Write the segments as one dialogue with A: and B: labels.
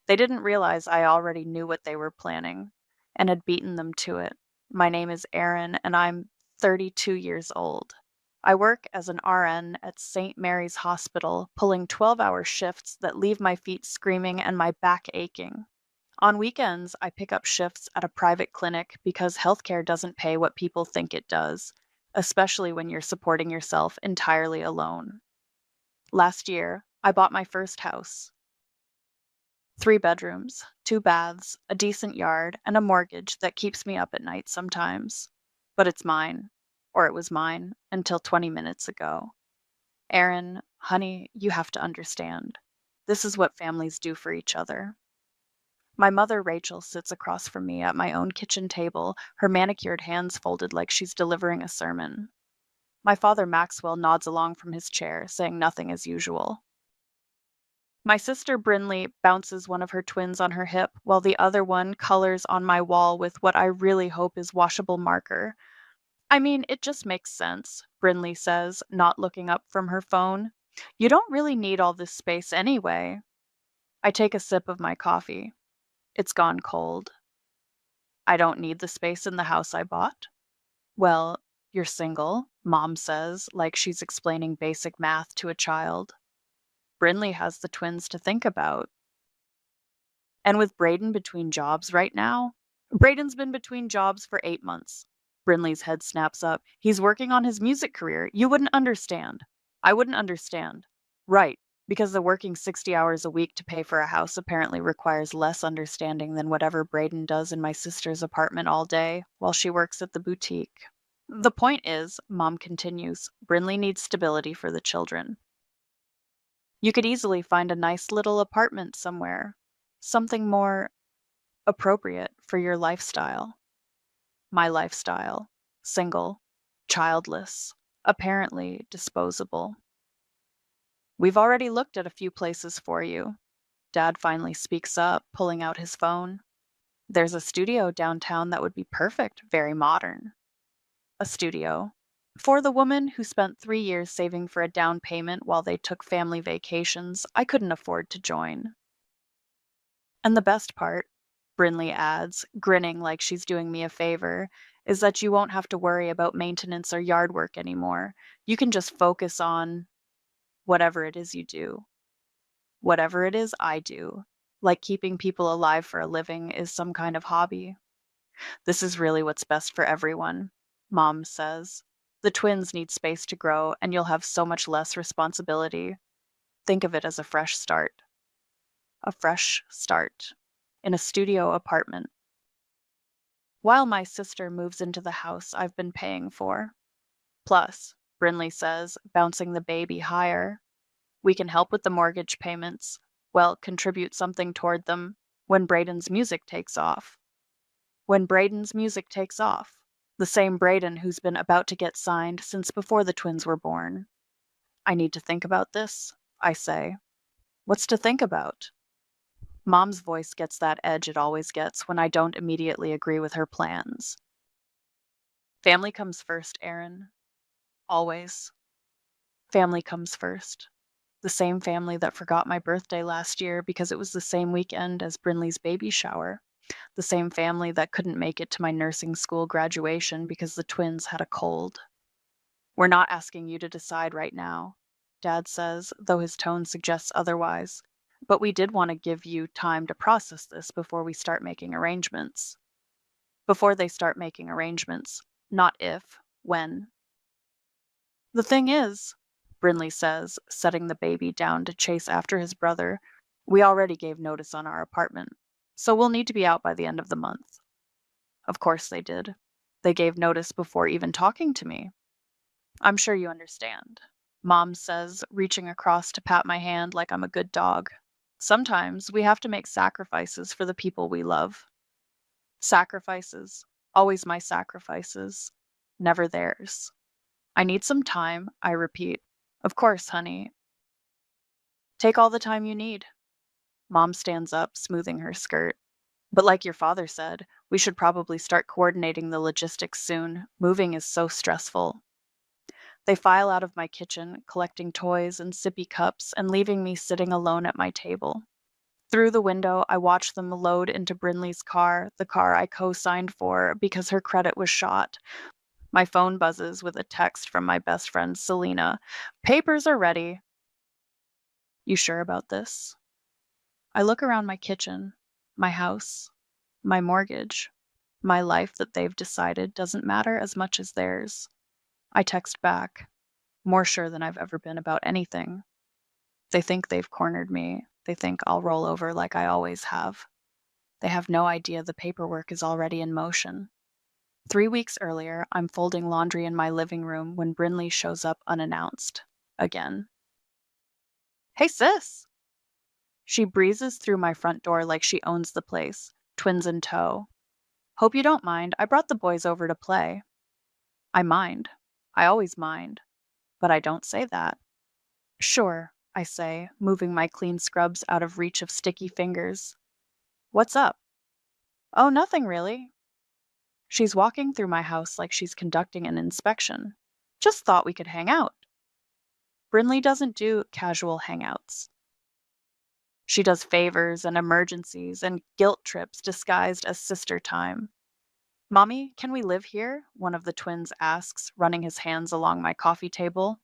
A: They didn't realize I already knew what they were planning and had beaten them to it. My name is Erin, and I'm 32 years old. I work as an RN at St. Mary's Hospital, pulling 12-hour shifts that leave my feet screaming and my back aching. On weekends, I pick up shifts at a private clinic because healthcare doesn't pay what people think it does, especially when you're supporting yourself entirely alone. Last year, I bought my first house. 3 bedrooms, 2 baths, a decent yard, and a mortgage that keeps me up at night sometimes. But it's mine. Or it was mine until 20 minutes ago. Erin, honey, you have to understand. This is what families do for each other. My mother, Rachel, sits across from me at my own kitchen table, her manicured hands folded like she's delivering a sermon. My father, Maxwell, nods along from his chair, saying nothing as usual. My sister Brinley bounces one of her twins on her hip, while the other one colors on my wall with what I really hope is washable marker. I mean, it just makes sense, Brinley says, not looking up from her phone. You don't really need all this space anyway. I take a sip of my coffee. It's gone cold. I don't need the space in the house I bought. Well, you're single, Mom says, like she's explaining basic math to a child. Brinley has the twins to think about. And with Braden between jobs right now, Braden's been between jobs for 8 months. Brinley's head snaps up. He's working on his music career. You wouldn't understand. I wouldn't understand. Right, because the working 60 hours a week to pay for a house apparently requires less understanding than whatever Braden does in my sister's apartment all day while she works at the boutique. The point is, Mom continues, Brinley needs stability for the children. You could easily find a nice little apartment somewhere, something more appropriate for your lifestyle. My lifestyle. Single, childless, apparently disposable. We've already looked at a few places for you. Dad finally speaks up, pulling out his phone. There's a studio downtown that would be perfect, very modern. A studio. For the woman who spent 3 years saving for a down payment while they took family vacations, I couldn't afford to join. And the best part, Brinley adds, grinning like she's doing me a favor, is that you won't have to worry about maintenance or yard work anymore. You can just focus on whatever it is you do. Whatever it is I do. Like keeping people alive for a living is some kind of hobby. This is really what's best for everyone, Mom says. The twins need space to grow, and you'll have so much less responsibility. Think of it as a fresh start. A fresh start. In a studio apartment. While my sister moves into the house I've been paying for. Plus, Brinley says, bouncing the baby higher, we can help with the mortgage payments. Well, contribute something toward them when Braden's music takes off. When Braden's music takes off. The same Braden who's been about to get signed since before the twins were born. I need to think about this, I say. What's to think about? Mom's voice gets that edge it always gets when I don't immediately agree with her plans. Family comes first, Erin. Always. Family comes first. The same family that forgot my birthday last year because it was the same weekend as Brinley's baby shower. The same family that couldn't make it to my nursing school graduation because the twins had a cold. We're not asking you to decide right now, Dad says, though his tone suggests otherwise. But we did want to give you time to process this before we start making arrangements. Before they start making arrangements. Not if, when. The thing is, Brinley says, setting the baby down to chase after his brother, we already gave notice on our apartment, so we'll need to be out by the end of the month. Of course they did. They gave notice before even talking to me. I'm sure you understand, Mom says, reaching across to pat my hand like I'm a good dog. Sometimes we have to make sacrifices for the people we love. Sacrifices. Always my sacrifices. Never theirs. I need some time, I repeat. Of course, honey. Take all the time you need. Mom stands up, smoothing her skirt. But like your father said, we should probably start coordinating the logistics soon. Moving is so stressful. They file out of my kitchen, collecting toys and sippy cups and leaving me sitting alone at my table. Through the window, I watched them load into Brinley's car, the car I co signed for because her credit was shot. My phone buzzes with a text from my best friend, Selena. Papers are ready. You sure about this? I look around my kitchen, my house, my mortgage, my life that they've decided doesn't matter as much as theirs. I text back, more sure than I've ever been about anything. They think they've cornered me. They think I'll roll over like I always have. They have no idea the paperwork is already in motion. 3 weeks earlier, I'm folding laundry in my living room when Brinley shows up unannounced. Again. Hey, sis! She breezes through my front door like she owns the place, twins in tow. Hope you don't mind. I brought the boys over to play. I mind. I always mind. But I don't say that. Sure, I say, moving my clean scrubs out of reach of sticky fingers. What's up? Oh, nothing really. She's walking through my house like she's conducting an inspection. Just thought we could hang out. Brinley doesn't do casual hangouts. She does favors and emergencies and guilt trips disguised as sister time. Mommy, can we live here? One of the twins asks, running his hands along my coffee table.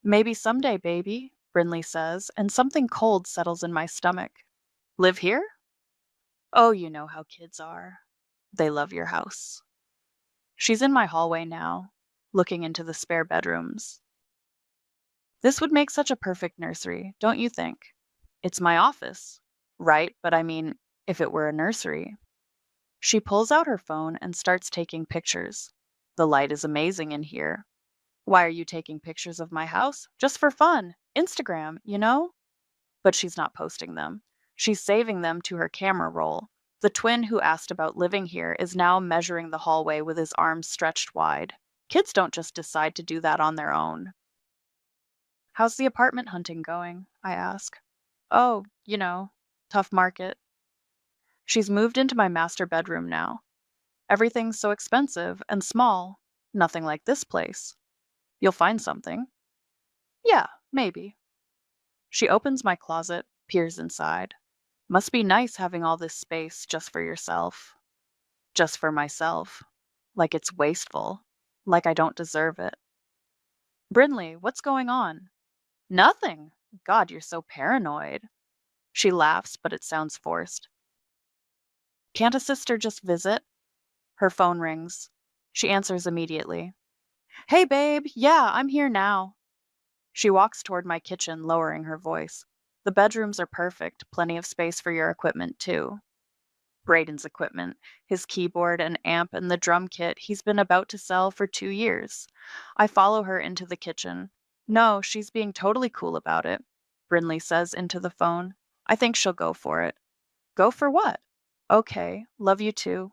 A: Maybe someday, baby, Brinley says, and something cold settles in my stomach. Live here? Oh, you know how kids are. They love your house. She's in my hallway now, looking into the spare bedrooms. This would make such a perfect nursery, don't you think? It's my office. Right, but I mean, if it were a nursery. She pulls out her phone and starts taking pictures. The light is amazing in here. Why are you taking pictures of my house? Just for fun. Instagram, you know? But she's not posting them. She's saving them to her camera roll. The twin who asked about living here is now measuring the hallway with his arms stretched wide. Kids don't just decide to do that on their own. How's the apartment hunting going? I ask. Oh, tough market. She's moved into my master bedroom now. Everything's so expensive and small. Nothing like this place. You'll find something. Yeah, maybe. She opens my closet, peers inside. Must be nice having all this space just for yourself. Just for myself. Like it's wasteful. Like I don't deserve it. Brinley, what's going on? Nothing. God, you're so paranoid. She laughs, but it sounds forced. Can't a sister just visit? Her phone rings. She answers immediately. Hey, babe. Yeah, I'm here now. She walks toward my kitchen, lowering her voice. The bedrooms are perfect, plenty of space for your equipment, too. Braden's equipment, his keyboard and amp and the drum kit he's been about to sell for 2 years. I follow her into the kitchen. No, she's being totally cool about it, Brinley says into the phone. I think she'll go for it. Go for what? Okay, love you too.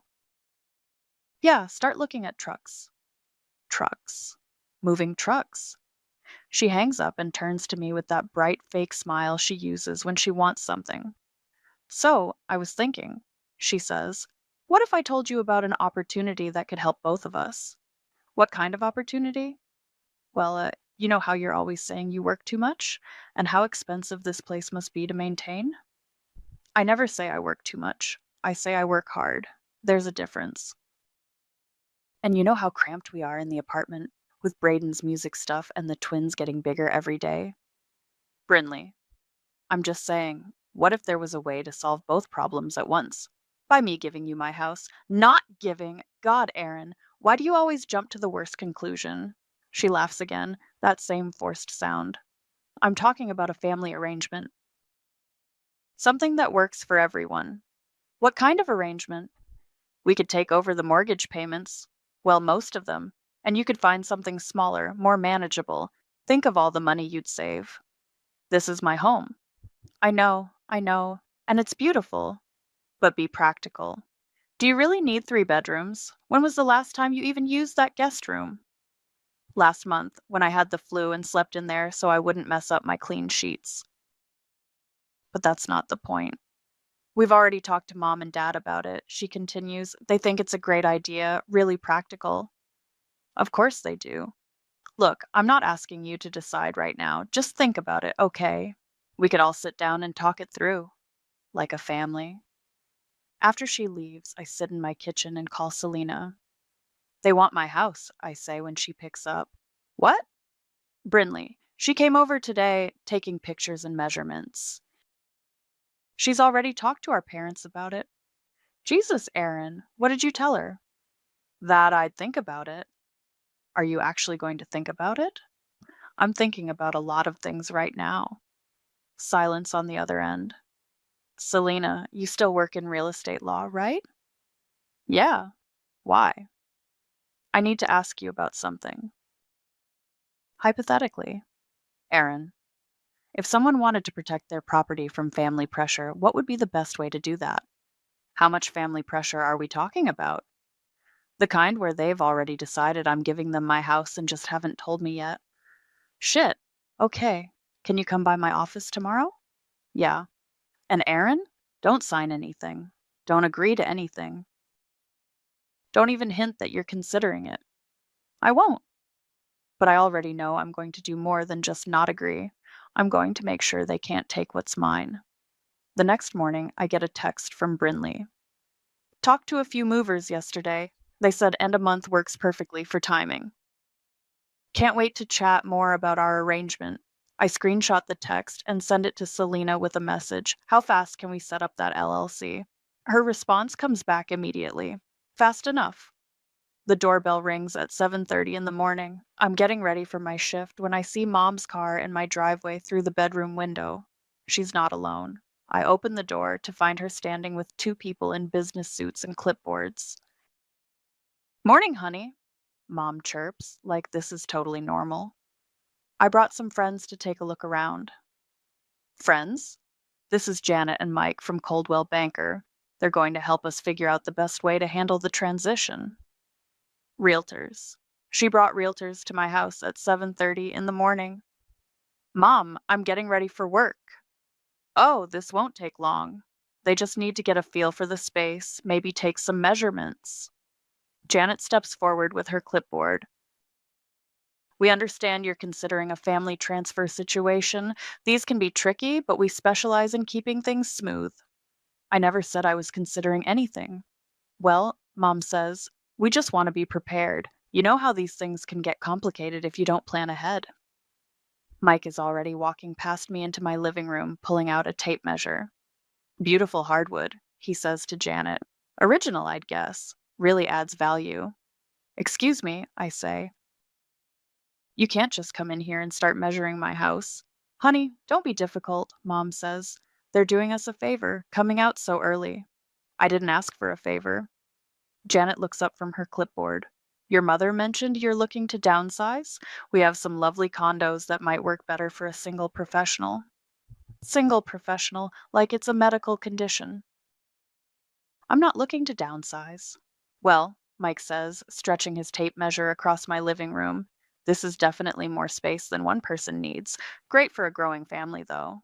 A: Yeah, start looking at trucks. Trucks. Moving trucks. She hangs up and turns to me with that bright fake smile she uses when she wants something. So, I was thinking, she says, what if I told you about an opportunity that could help both of us? What kind of opportunity? Well, you know how you're always saying you work too much? And how expensive this place must be to maintain? I never say I work too much. I say I work hard. There's a difference. And you know how cramped we are in the apartment, with Braden's music stuff and the twins getting bigger every day? Brinley, I'm just saying, what if there was a way to solve both problems at once? By me giving you my house. Not giving! God, Aaron, why do you always jump to the worst conclusion? She laughs again, that same forced sound. I'm talking about a family arrangement. Something that works for everyone. What kind of arrangement? We could take over the mortgage payments. Well, most of them. And you could find something smaller, more manageable. Think of all the money you'd save. This is my home. I know, and it's beautiful. But be practical. Do you really need 3 bedrooms? When was the last time you even used that guest room? Last month, when I had the flu and slept in there so I wouldn't mess up my clean sheets. But that's not the point. We've already talked to Mom and Dad about it, she continues. They think it's a great idea, really practical. Of course they do. Look, I'm not asking you to decide right now. Just think about it, okay? We could all sit down and talk it through. like a family. After she leaves, I sit in my kitchen and call Selena. They want my house, I say when she picks up. What? Brinley. She came over today taking pictures and measurements. She's already talked to our parents about it. Jesus, Aaron, what did you tell her? That I'd think about it. Are you actually going to think about it? I'm thinking about a lot of things right now. Silence on the other end. Selena, you still work in real estate law, right? Yeah. Why? I need to ask you about something. Hypothetically, Aaron, if someone wanted to protect their property from family pressure, what would be the best way to do that? How much family pressure are we talking about? The kind where they've already decided I'm giving them my house and just haven't told me yet. Shit. Okay. Can you come by my office tomorrow? Yeah. And Aaron? Don't sign anything. Don't agree to anything. Don't even hint that you're considering it. I won't. But I already know I'm going to do more than just not agree. I'm going to make sure they can't take what's mine. The next morning, I get a text from Brinley. Talked to a few movers yesterday. They said end of month works perfectly for timing. Can't wait to chat more about our arrangement. I screenshot the text and send it to Selena with a message. How fast can we set up that LLC? Her response comes back immediately. Fast enough. The doorbell rings at 7:30 in the morning. I'm getting ready for my shift when I see Mom's car in my driveway through the bedroom window. She's not alone. I open the door to find her standing with two people in business suits and clipboards. Morning, honey, Mom chirps, like this is totally normal. I brought some friends to take a look around. Friends? This is Janet and Mike from Coldwell Banker. They're going to help us figure out the best way to handle the transition. Realtors. She brought realtors to my house at 7:30 in the morning. Mom, I'm getting ready for work. Oh, this won't take long. They just need to get a feel for the space, maybe take some measurements. Janet steps forward with her clipboard. We understand you're considering a family transfer situation. These can be tricky, but we specialize in keeping things smooth. I never said I was considering anything. Well, Mom says, we just want to be prepared. You know how these things can get complicated if you don't plan ahead. Mike is already walking past me into my living room, pulling out a tape measure. Beautiful hardwood, he says to Janet. Original, I'd guess. Really adds value. Excuse me, I say. You can't just come in here and start measuring my house. Honey, don't be difficult, Mom says. They're doing us a favor, coming out so early. I didn't ask for a favor. Janet looks up from her clipboard. Your mother mentioned you're looking to downsize? We have some lovely condos that might work better for a single professional. Single professional, like it's a medical condition. I'm not looking to downsize. Well, Mike says, stretching his tape measure across my living room. This is definitely more space than one person needs. Great for a growing family, though.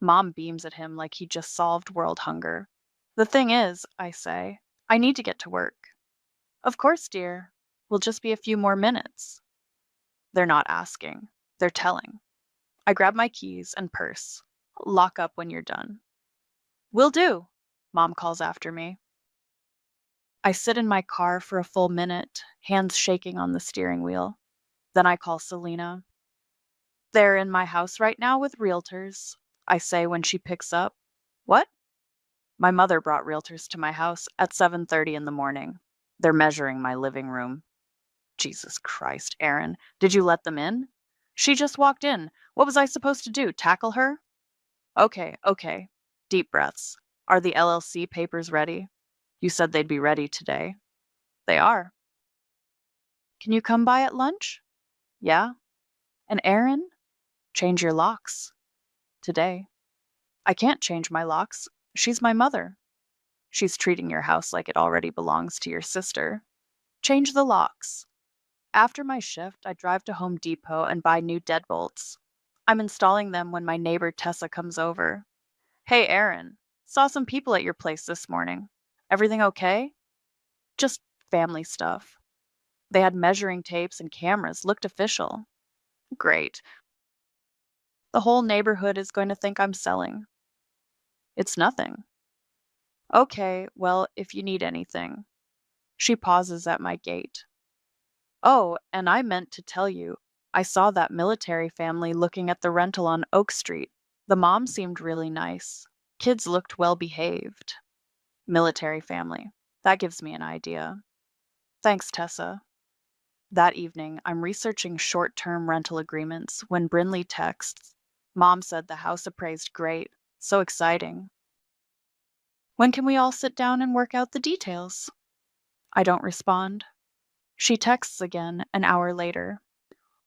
A: Mom beams at him like he just solved world hunger. The thing is, I say, I need to get to work. Of course, dear. Will just be a few more minutes. They're not asking. They're telling. I grab my keys and purse. Lock up when you're done. Will do, Mom calls after me. I sit in my car for a full minute, hands shaking on the steering wheel. Then I call Selena. They're in my house right now with realtors, I say when she picks up. What? My mother brought realtors to my house at 7:30 in the morning. They're measuring my living room. Jesus Christ, Aaron, did you let them in? She just walked in. What was I supposed to do, tackle her? Okay. Deep breaths. Are the LLC papers ready? You said they'd be ready today. They are. Can you come by at lunch? Yeah. And Aaron, change your locks. Today. I can't change my locks. She's my mother. She's treating your house like it already belongs to your sister. Change the locks. After my shift, I drive to Home Depot and buy new deadbolts. I'm installing them when my neighbor Tessa comes over. Hey, Aaron, saw some people at your place this morning. Everything okay? Just family stuff. They had measuring tapes and cameras, looked official. Great. The whole neighborhood is going to think I'm selling. It's nothing. Okay, well, if you need anything. She pauses at my gate. Oh, and I meant to tell you, I saw that military family looking at the rental on Oak Street. The mom seemed really nice. Kids looked well behaved. Military family. That gives me an idea. Thanks, Tessa. That evening, I'm researching short term rental agreements when Brinley texts. Mom said the house appraised great. So exciting. When can we all sit down and work out the details? I don't respond. She texts again an hour later.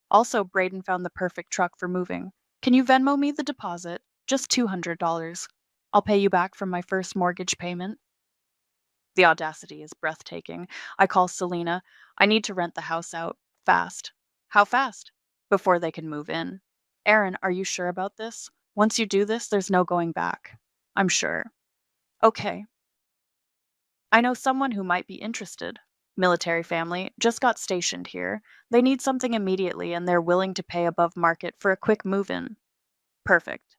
A: Also, Braden found the perfect truck for moving. Can you Venmo me the deposit? Just $200. I'll pay you back from my first mortgage payment. The audacity is breathtaking. I call Selena. I need to rent the house out. Fast. How fast? Before they can move in. Aaron, are you sure about this? Once you do this, there's no going back. I'm sure. Okay. I know someone who might be interested. Military family, just got stationed here. They need something immediately and they're willing to pay above market for a quick move in. Perfect.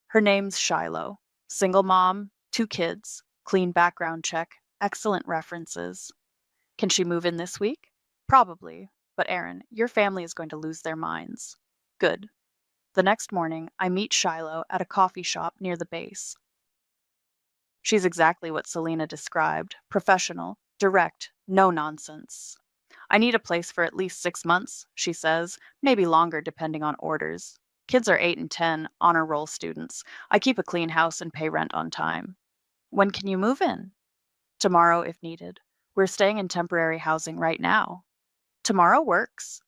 A: Her name's Shiloh. Single mom, 2 kids, clean background check, excellent references. Can she move in this week? Probably. But Aaron, your family is going to lose their minds. Good. The next morning, I meet Shiloh at a coffee shop near the base. She's exactly what Selena described: professional, direct, no nonsense. I need a place for at least 6 months, she says, maybe longer depending on orders. Kids are 8 and 10, honor roll students. I keep a clean house and pay rent on time. When can you move in? Tomorrow, if needed. We're staying in temporary housing right now. Tomorrow works.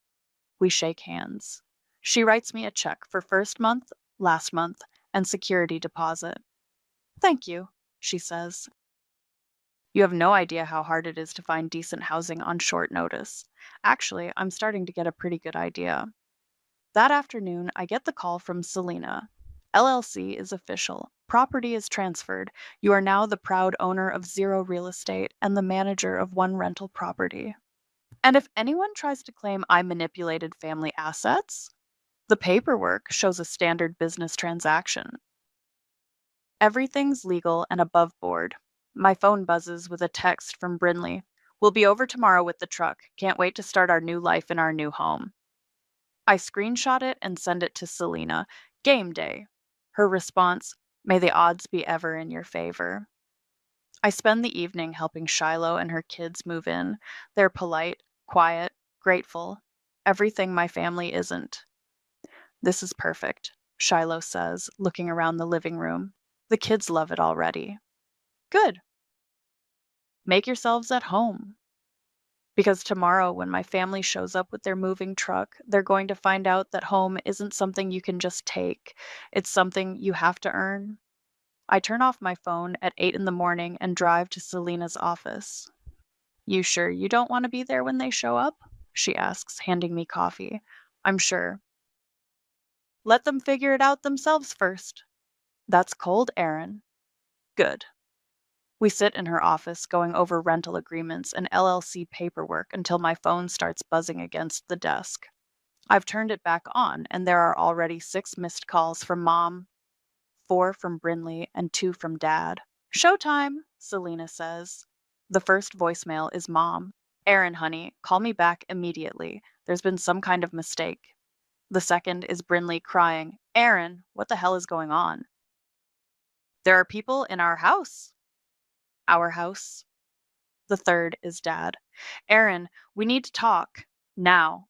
A: We shake hands. She writes me a check for first month, last month, and security deposit. Thank you, she says. You have no idea how hard it is to find decent housing on short notice. Actually, I'm starting to get a pretty good idea. That afternoon, I get the call from Selena. LLC is official. Property is transferred. You are now the proud owner of Zero Real Estate and the manager of one rental property. And if anyone tries to claim I manipulated family assets, the paperwork shows a standard business transaction. Everything's legal and above board. My phone buzzes with a text from Brinley. We'll be over tomorrow with the truck. Can't wait to start our new life in our new home. I screenshot it and send it to Selena. Game day. Her response, may the odds be ever in your favor. I spend the evening helping Shiloh and her kids move in. They're polite, quiet, grateful. Everything my family isn't. This is perfect, Shiloh says, looking around the living room. The kids love it already. Good. Make yourselves at home. Because tomorrow, when my family shows up with their moving truck, they're going to find out that home isn't something you can just take. It's something you have to earn. I turn off my phone at 8 in the morning and drive to Selena's office. You sure you don't want to be there when they show up? She asks, handing me coffee. I'm sure. Let them figure it out themselves first. That's cold, Aaron. Good. We sit in her office going over rental agreements and LLC paperwork until my phone starts buzzing against the desk. I've turned it back on, and there are already 6 missed calls from Mom, 4 from Brinley, and 2 from Dad. Showtime, Selena says. The first voicemail is Mom. Aaron, honey, call me back immediately. There's been some kind of mistake. The second is Brinley crying, Aaron, what the hell is going on? There are people in our house. Our house. The third is Dad. Aaron, we need to talk. Now.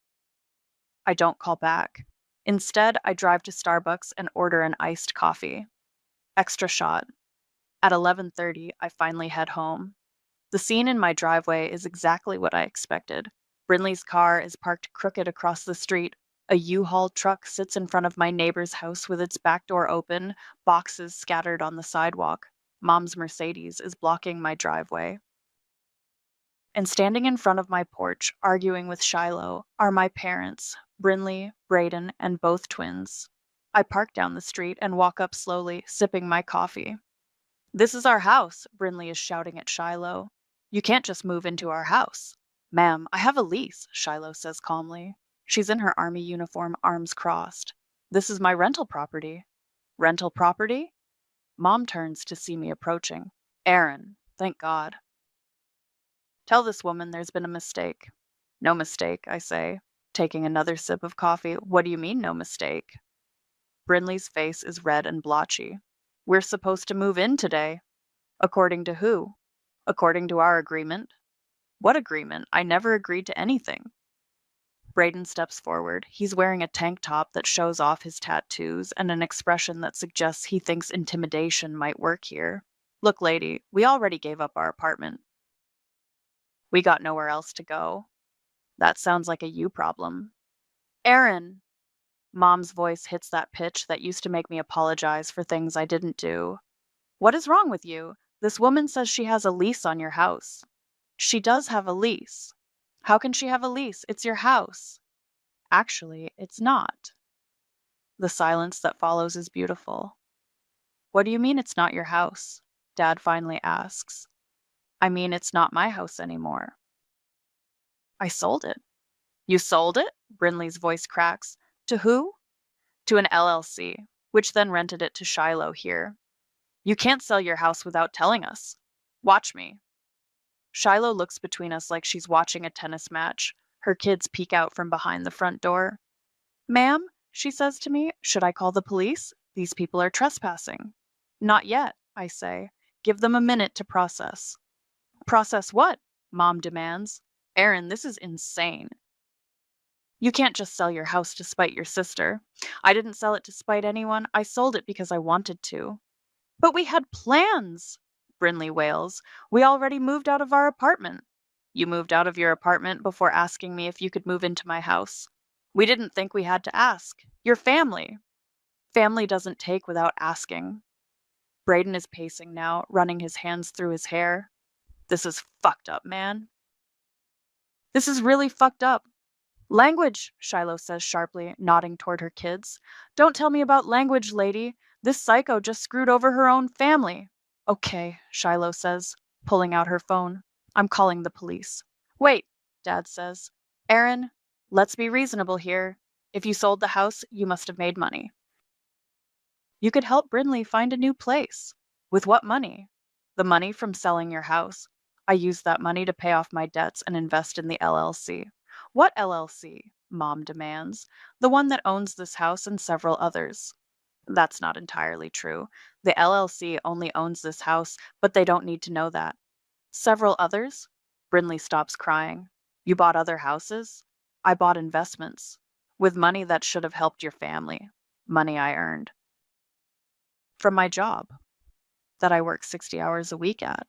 A: I don't call back. Instead, I drive to Starbucks and order an iced coffee. Extra shot. At 11:30, I finally head home. The scene in my driveway is exactly what I expected. Brinley's car is parked crooked across the street. A U-Haul truck sits in front of my neighbor's house with its back door open, boxes scattered on the sidewalk. Mom's Mercedes is blocking my driveway. And standing in front of my porch, arguing with Shiloh, are my parents, Brinley, Braden, and both twins. I park down the street and walk up slowly, sipping my coffee. This is our house, Brinley is shouting at Shiloh. You can't just move into our house. Ma'am, I have a lease, Shiloh says calmly. She's in her army uniform, arms crossed. This is my rental property. Rental property? Mom turns to see me approaching. Aaron, thank God. Tell this woman there's been a mistake. No mistake, I say, taking another sip of coffee. What do you mean, no mistake? Brinley's face is red and blotchy. We're supposed to move in today. According to who? According to our agreement. What agreement? I never agreed to anything. Braden steps forward. He's wearing a tank top that shows off his tattoos and an expression that suggests he thinks intimidation might work here. Look, lady, we already gave up our apartment. We got nowhere else to go. That sounds like a you problem. Aaron! Mom's voice hits that pitch that used to make me apologize for things I didn't do. What is wrong with you? This woman says she has a lease on your house. She does have a lease. How can she have a lease? It's your house. Actually, it's not. The silence that follows is beautiful. What do you mean it's not your house? Dad finally asks. I mean it's not my house anymore. I sold it. You sold it? Brinley's voice cracks. To who? To an LLC, which then rented it to Shiloh here. You can't sell your house without telling us. Watch me. Shiloh looks between us like she's watching a tennis match. Her kids peek out from behind the front door. Ma'am, she says to me, should I call the police? These people are trespassing. Not yet, I say. Give them a minute to process. Process what? Mom demands. Aaron, this is insane. You can't just sell your house to spite your sister. I didn't sell it to spite anyone. I sold it because I wanted to. But we had plans, Brinley wails. We already moved out of our apartment. You moved out of your apartment before asking me if you could move into my house. We didn't think we had to ask. Your family. Family doesn't take without asking. Braden is pacing now, running his hands through his hair. This is fucked up, man. This is really fucked up. Language, Shiloh says sharply, nodding toward her kids. Don't tell me about language, lady. This psycho just screwed over her own family. Okay, Shiloh says, pulling out her phone. I'm calling the police. Wait, Dad says. Aaron, let's be reasonable here. If you sold the house, you must have made money. You could help Brinley find a new place. With what money? The money from selling your house. I used that money to pay off my debts and invest in the LLC. What LLC? Mom demands. The one that owns this house and several others. That's not entirely true. The LLC only owns this house, but they don't need to know that. Several others? Brinley stops crying. You bought other houses? I bought investments. With money that should have helped your family. Money I earned. From my job. That I work 60 hours a week at.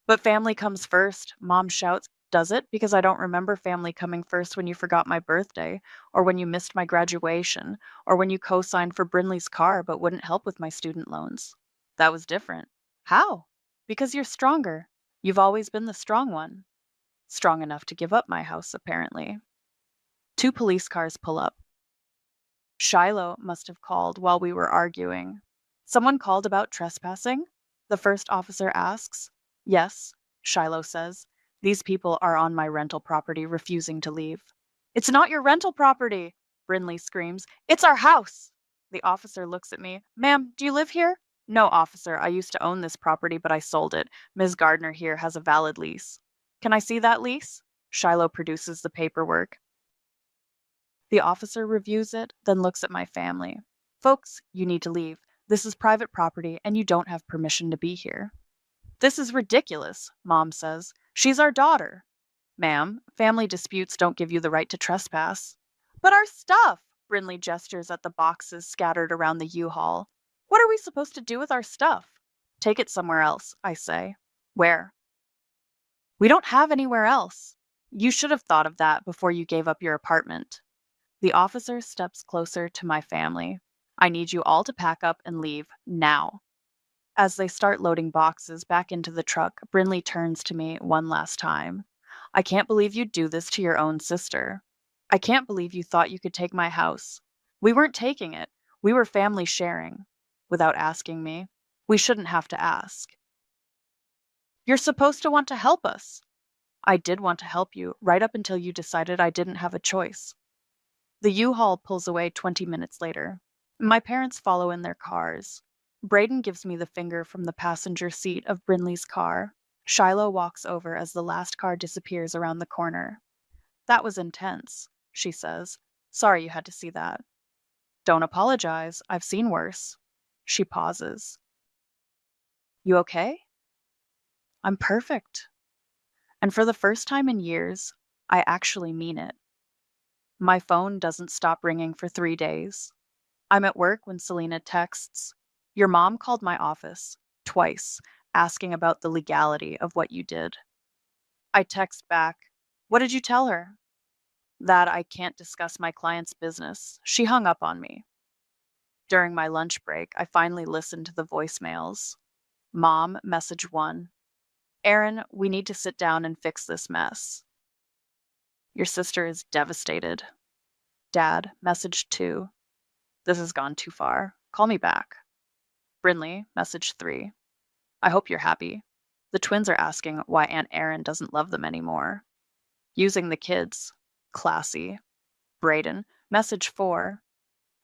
A: But family comes first, Mom shouts. Does it? Because I don't remember family coming first when you forgot my birthday, or when you missed my graduation, or when you co-signed for Brinley's car but wouldn't help with my student loans. That was different. How? Because you're stronger. You've always been the strong one. Strong enough to give up my house, apparently. 2 police cars pull up. Shiloh must have called while we were arguing. Someone called about trespassing? The first officer asks. Yes, Shiloh says. These people are on my rental property refusing to leave. It's not your rental property, Brinley screams. It's our house. The officer looks at me. Ma'am, do you live here? No, officer. I used to own this property, but I sold it. Ms. Gardner here has a valid lease. Can I see that lease? Shiloh produces the paperwork. The officer reviews it, then looks at my family. Folks, you need to leave. This is private property, and you don't have permission to be here. This is ridiculous, Mom says. She's our daughter. Ma'am, family disputes don't give you the right to trespass. But our stuff! Brinley gestures at the boxes scattered around the U-Haul. What are we supposed to do with our stuff? Take it somewhere else, I say. Where? We don't have anywhere else. You should have thought of that before you gave up your apartment. The officer steps closer to my family. I need you all to pack up and leave, now. As they start loading boxes back into the truck, Brinley turns to me one last time. I can't believe you'd do this to your own sister. I can't believe you thought you could take my house. We weren't taking it. We were family sharing. Without asking me. We shouldn't have to ask. You're supposed to want to help us. I did want to help you, right up until you decided I didn't have a choice. The U-Haul pulls away 20 minutes later. My parents follow in their cars. Braden gives me the finger from the passenger seat of Brinley's car. Shiloh walks over as the last car disappears around the corner. That was intense, she says. Sorry you had to see that. Don't apologize. I've seen worse. She pauses. You okay? I'm perfect. And for the first time in years, I actually mean it. My phone doesn't stop ringing for 3 days. I'm at work when Selena texts, Your mom called my office, twice, asking about the legality of what you did. I text back, What did you tell her? That I can't discuss my client's business. She hung up on me. During my lunch break, I finally listened to the voicemails. Mom, message 1. Aaron, we need to sit down and fix this mess. Your sister is devastated. Dad, message 2. This has gone too far. Call me back. Brinley, message 3. I hope you're happy. The twins are asking why Aunt Erin doesn't love them anymore. Using the kids. Classy. Braden, message 4.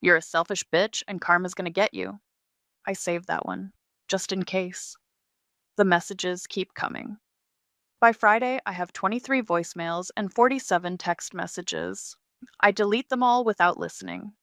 A: You're a selfish bitch and karma's gonna get you. I saved that one, just in case. The messages keep coming. By Friday, I have 23 voicemails and 47 text messages. I delete them all without listening.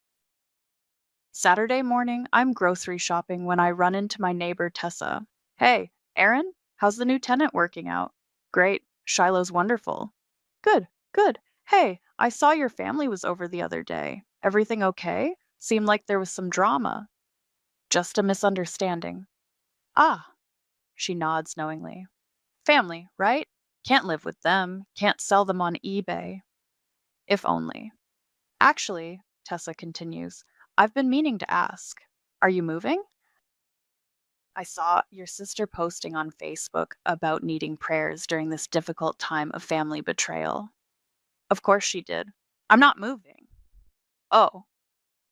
A: Saturday morning, I'm grocery shopping when I run into my neighbor Tessa. Hey, Erin, how's the new tenant working out? Great, Shiloh's wonderful. Good, good. Hey, I saw your family was over the other day. Everything okay? Seemed like there was some drama. Just a misunderstanding. Ah, she nods knowingly. Family, right? Can't live with them, can't sell them on eBay. If only. Actually, Tessa continues, I've been meaning to ask. Are you moving? I saw your sister posting on Facebook about needing prayers during this difficult time of family betrayal. Of course she did. I'm not moving. Oh,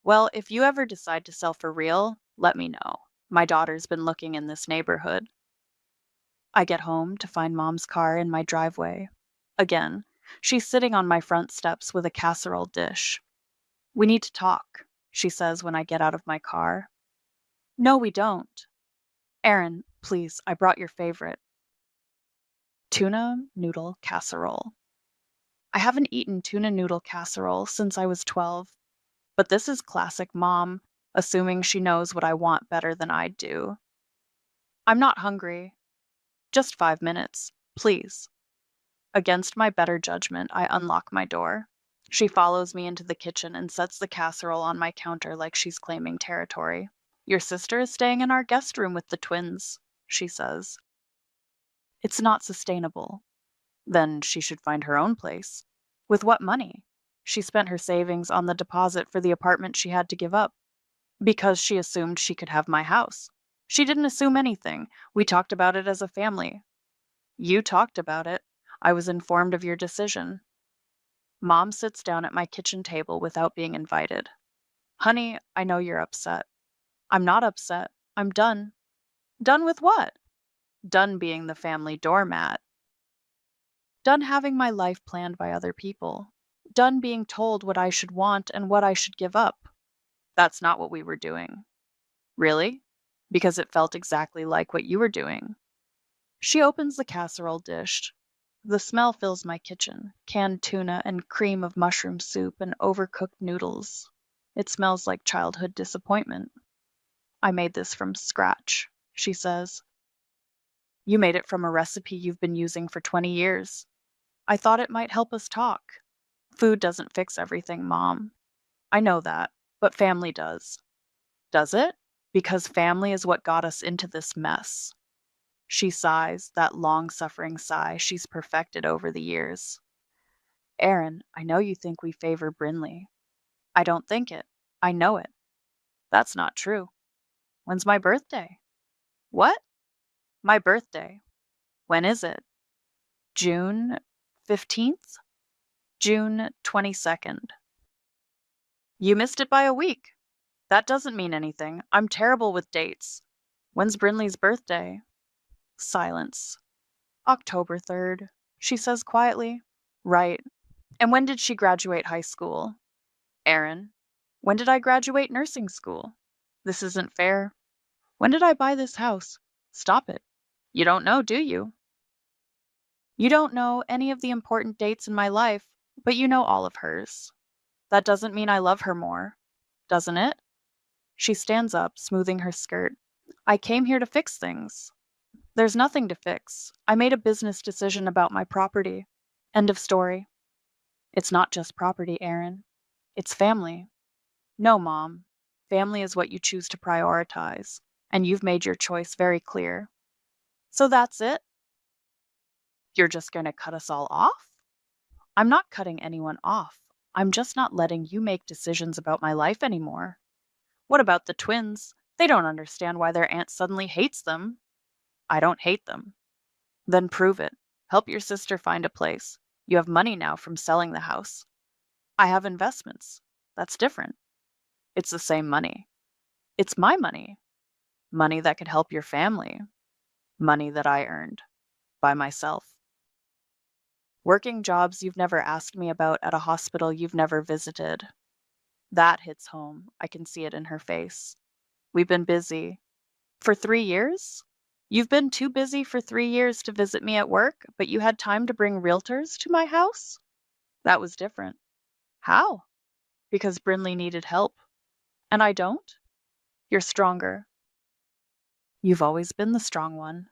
A: well, if you ever decide to sell for real, let me know. My daughter's been looking in this neighborhood. I get home to find Mom's car in my driveway. Again, she's sitting on my front steps with a casserole dish. We need to talk, she says when I get out of my car. No, we don't. Aaron, please, I brought your favorite. Tuna noodle casserole. I haven't eaten tuna noodle casserole since I was 12, but this is classic Mom, assuming she knows what I want better than I do. I'm not hungry. Just 5 minutes, please. Against my better judgment, I unlock my door. She follows me into the kitchen and sets the casserole on my counter like she's claiming territory. Your sister is staying in our guest room with the twins, she says. It's not sustainable. Then she should find her own place. With what money? She spent her savings on the deposit for the apartment she had to give up. Because she assumed she could have my house. She didn't assume anything. We talked about it as a family. You talked about it. I was informed of your decision. Mom sits down at my kitchen table without being invited. Honey, I know you're upset. I'm not upset. I'm done. Done with what? Done being the family doormat. Done having my life planned by other people. Done being told what I should want and what I should give up. That's not what we were doing. Really? Because it felt exactly like what you were doing. She opens the casserole dish. The smell fills my kitchen, canned tuna and cream of mushroom soup and overcooked noodles. It smells like childhood disappointment. I made this from scratch, she says. You made it from a recipe you've been using for 20 years. I thought it might help us talk. Food doesn't fix everything, Mom. I know that, but family does. Does it? Because family is what got us into this mess. She sighs, that long-suffering sigh she's perfected over the years. Aaron, I know you think we favor Brinley. I don't think it. I know it. That's not true. When's my birthday? What? My birthday. When is it? June 15th? June 22nd. You missed it by a week. That doesn't mean anything. I'm terrible with dates. When's Brinley's birthday? Silence. October 3rd, she says quietly. Right. And when did she graduate high school? Aaron. When did I graduate nursing school? This isn't fair. When did I buy this house? Stop it. You don't know, do you? You don't know any of the important dates in my life, but you know all of hers. That doesn't mean I love her more, doesn't it? She stands up, smoothing her skirt. I came here to fix things. There's nothing to fix. I made a business decision about my property. End of story. It's not just property, Aaron. It's family. No, Mom. Family is what you choose to prioritize, and you've made your choice very clear. So that's it? You're just going to cut us all off? I'm not cutting anyone off. I'm just not letting you make decisions about my life anymore. What about the twins? They don't understand why their aunt suddenly hates them. I don't hate them. Then prove it. Help your sister find a place. You have money now from selling the house. I have investments. That's different. It's the same money. It's my money. Money that could help your family. Money that I earned by myself. Working jobs you've never asked me about at a hospital you've never visited. That hits home. I can see it in her face. We've been busy. For 3 years? You've been too busy for 3 years to visit me at work, but you had time to bring realtors to my house? That was different. How? Because Brinley needed help. And I don't? You're stronger. You've always been the strong one.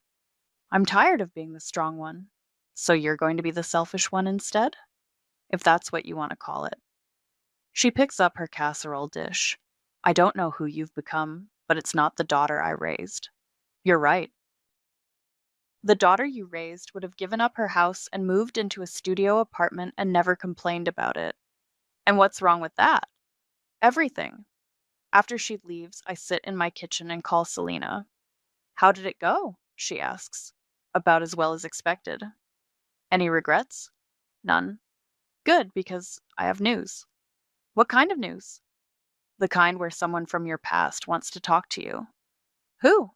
A: I'm tired of being the strong one. So you're going to be the selfish one instead? If that's what you want to call it. She picks up her casserole dish. I don't know who you've become, but it's not the daughter I raised. You're right. The daughter you raised would have given up her house and moved into a studio apartment and never complained about it. And what's wrong with that? Everything. After she leaves, I sit in my kitchen and call Selena. How did it go? She asks. About as well as expected. Any regrets? None. Good, because I have news. What kind of news? The kind where someone from your past wants to talk to you. Who?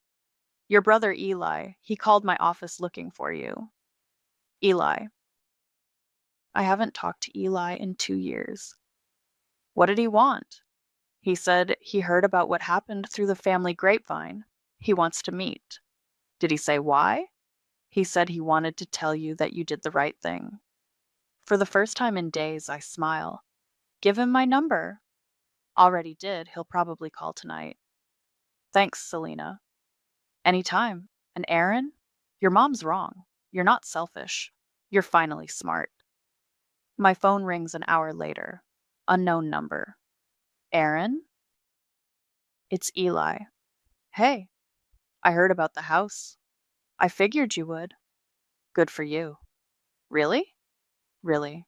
A: Your brother Eli. He called my office looking for you. Eli. I haven't talked to Eli in 2 years. What did he want? He said he heard about what happened through the family grapevine. He wants to meet. Did he say why? He said he wanted to tell you that you did the right thing. For the first time in days, I smile. Give him my number. Already did. He'll probably call tonight. Thanks, Selena. Anytime. And Aaron? Your mom's wrong. You're not selfish. You're finally smart. My phone rings an hour later. Unknown number. Aaron? It's Eli. Hey, I heard about the house. I figured you would. Good for you. Really? Really.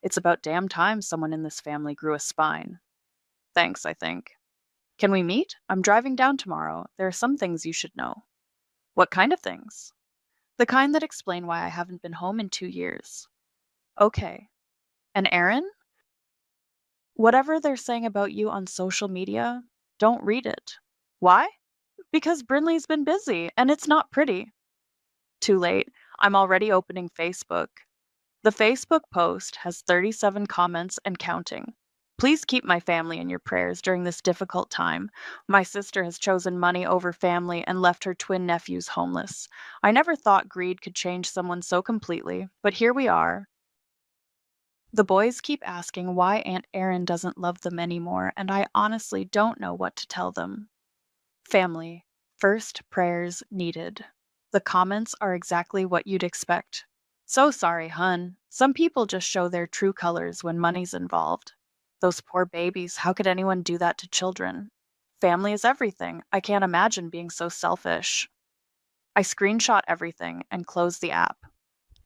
A: It's about damn time someone in this family grew a spine. Thanks, I think. Can we meet? I'm driving down tomorrow. There are some things you should know. What kind of things? The kind that explain why I haven't been home in 2 years. Okay. And Aaron? Whatever they're saying about you on social media, don't read it. Why? Because Brinley's been busy, and it's not pretty. Too late. I'm already opening Facebook. The Facebook post has 37 comments and counting. Please keep my family in your prayers during this difficult time. My sister has chosen money over family and left her twin nephews homeless. I never thought greed could change someone so completely, but here we are. The boys keep asking why Aunt Erin doesn't love them anymore, and I honestly don't know what to tell them. Family. First prayers needed. The comments are exactly what you'd expect. So sorry, hun. Some people just show their true colors when money's involved. Those poor babies, how could anyone do that to children? Family is everything. I can't imagine being so selfish. I screenshot everything and close the app.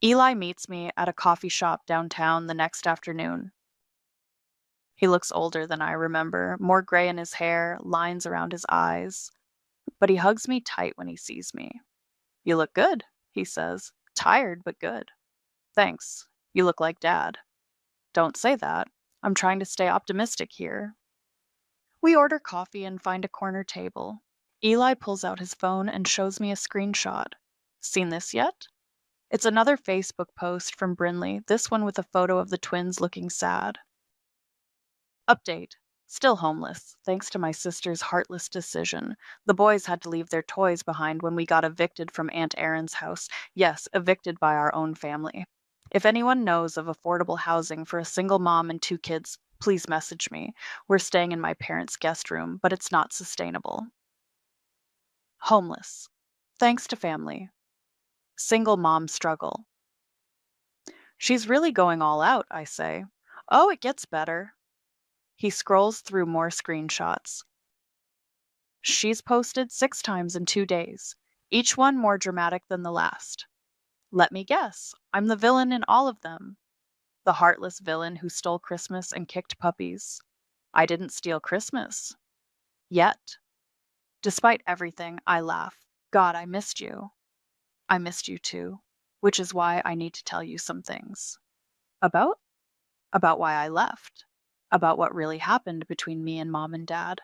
A: Eli meets me at a coffee shop downtown the next afternoon. He looks older than I remember, more gray in his hair, lines around his eyes. But he hugs me tight when he sees me. You look good, he says. Tired, but good. Thanks. You look like Dad. Don't say that. I'm trying to stay optimistic here. We order coffee and find a corner table. Eli pulls out his phone and shows me a screenshot. Seen this yet? It's another Facebook post from Brinley, this one with a photo of the twins looking sad. Update. Still homeless, thanks to my sister's heartless decision. The boys had to leave their toys behind when we got evicted from Aunt Erin's house. Yes, evicted by our own family. If anyone knows of affordable housing for a single mom and two kids, please message me. We're staying in my parents' guest room, but it's not sustainable. Homeless. Thanks to family. Single mom struggle. She's really going all out, I say. Oh, it gets better. He scrolls through more screenshots. She's posted 6 times in 2 days, each one more dramatic than the last. Let me guess, I'm the villain in all of them. The heartless villain who stole Christmas and kicked puppies. I didn't steal Christmas. Yet. Despite everything, I laugh. God, I missed you. I missed you too. Which is why I need to tell you some things. About? About why I left. About what really happened between me and mom and dad.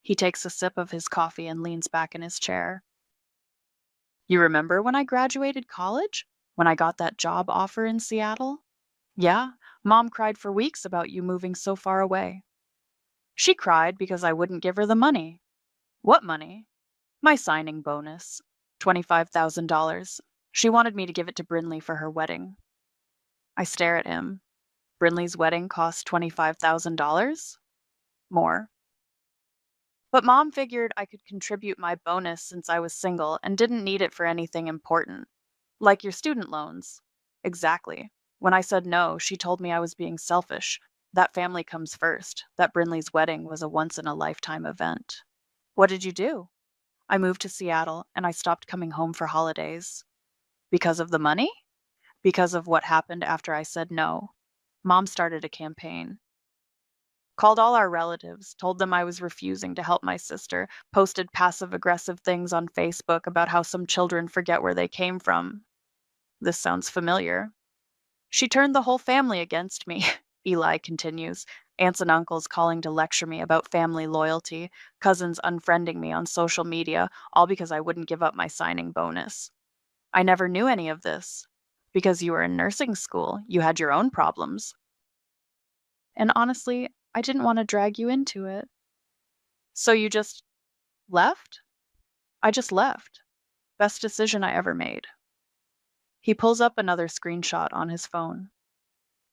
A: He takes a sip of his coffee and leans back in his chair. You remember when I graduated college? When I got that job offer in Seattle? Yeah, Mom cried for weeks about you moving so far away. She cried because I wouldn't give her the money. What money? My signing bonus. $25,000. She wanted me to give it to Brinley for her wedding. I stare at him. Brinley's wedding cost $25,000? More. But Mom figured I could contribute my bonus since I was single and didn't need it for anything important. Like your student loans. Exactly. When I said no, she told me I was being selfish. That family comes first. That Brinley's wedding was a once-in-a-lifetime event. What did you do? I moved to Seattle and I stopped coming home for holidays. Because of the money? Because of what happened after I said no. Mom started a campaign. Called all our relatives, told them I was refusing to help my sister, posted passive aggressive things on Facebook about how some children forget where they came from. This sounds familiar. She turned the whole family against me, Eli continues. Aunts and uncles calling to lecture me about family loyalty, cousins unfriending me on social media, all because I wouldn't give up my signing bonus. I never knew any of this. Because you were in nursing school, you had your own problems. And honestly, I didn't want to drag you into it. So you just left? I just left. Best decision I ever made. He pulls up another screenshot on his phone.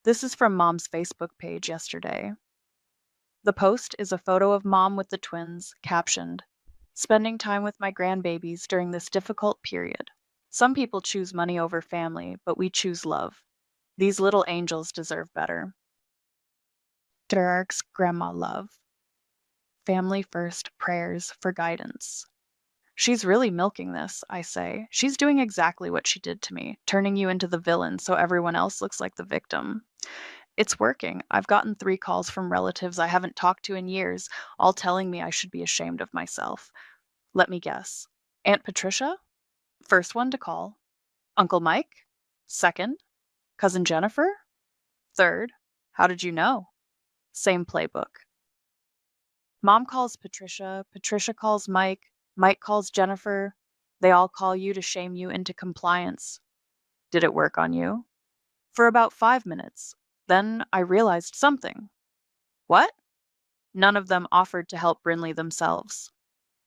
A: This is from Mom's Facebook page yesterday. The post is a photo of Mom with the twins, captioned, "Spending time with my grandbabies during this difficult period. Some people choose money over family, but we choose love. These little angels deserve better. Derark's grandma love. Family first, prayers for guidance." She's really milking this, I say. She's doing exactly what she did to me, turning you into the villain so everyone else looks like the victim. It's working. I've gotten 3 calls from relatives I haven't talked to in years, all telling me I should be ashamed of myself. Let me guess. Aunt Patricia? First one to call. Uncle Mike? Second. Cousin Jennifer? Third. How did you know? Same playbook. Mom calls Patricia, Patricia calls Mike, Mike calls Jennifer. They all call you to shame you into compliance. Did it work on you? For about 5 minutes. Then I realized something. What? None of them offered to help Brinley themselves.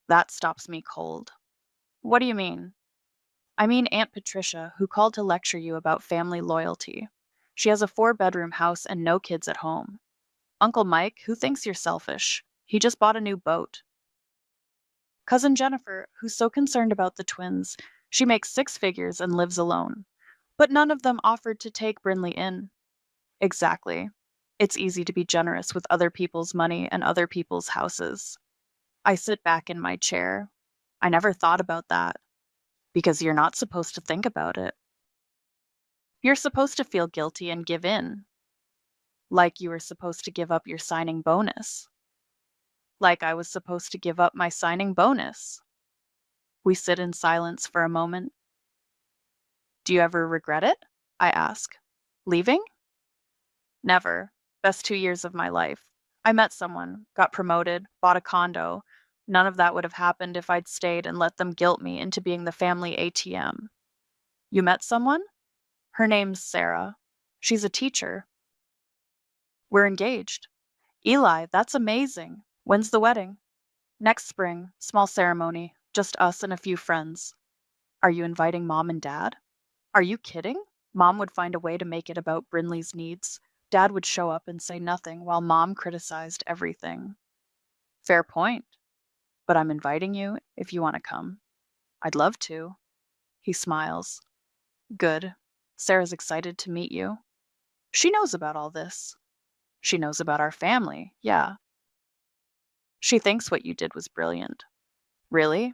A: That stops me cold. What do you mean? I mean Aunt Patricia, who called to lecture you about family loyalty. She has a 4-bedroom house and no kids at home. Uncle Mike, who thinks you're selfish. He just bought a new boat. Cousin Jennifer, who's so concerned about the twins. She makes 6 figures and lives alone. But none of them offered to take Brinley in. Exactly. It's easy to be generous with other people's money and other people's houses. I sit back in my chair. I never thought about that. Because you're not supposed to think about it. You're supposed to feel guilty and give in. Like you were supposed to give up your signing bonus. Like I was supposed to give up my signing bonus. We sit in silence for a moment. Do you ever regret it? I ask. Leaving? Never. Best 2 years of my life. I met someone, got promoted, bought a condo. None of that would have happened if I'd stayed and let them guilt me into being the family ATM. You met someone? Her name's Sarah. She's a teacher. We're engaged. Eli, that's amazing. When's the wedding? Next spring, small ceremony, just us and a few friends. Are you inviting mom and dad? Are you kidding? Mom would find a way to make it about Brinley's needs. Dad would show up and say nothing while mom criticized everything. Fair point, but I'm inviting you if you want to come. I'd love to. He smiles. Good. Sarah's excited to meet you. She knows about all this. She knows about our family, yeah. She thinks what you did was brilliant. Really?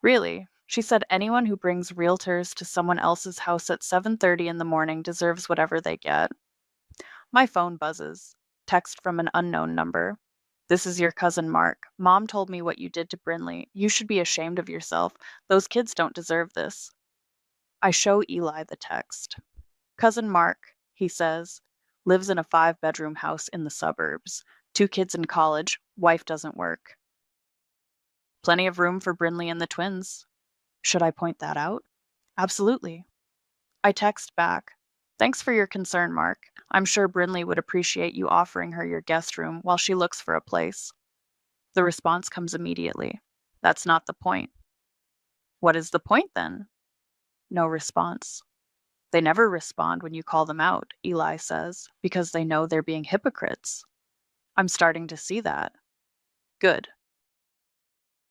A: Really? She said anyone who brings realtors to someone else's house at 7:30 in the morning deserves whatever they get. My phone buzzes. Text from an unknown number. This is your cousin Mark. Mom told me what you did to Brinley. You should be ashamed of yourself. Those kids don't deserve this. I show Eli the text. Cousin Mark, he says, lives in a 5-bedroom house in the suburbs. 2 kids in college. Wife doesn't work. Plenty of room for Brinley and the twins. Should I point that out? Absolutely. I text back. Thanks for your concern, Mark. I'm sure Brinley would appreciate you offering her your guest room while she looks for a place. The response comes immediately. That's not the point. What is the point then? No response. They never respond when you call them out, Eli says, because they know they're being hypocrites. I'm starting to see that. Good.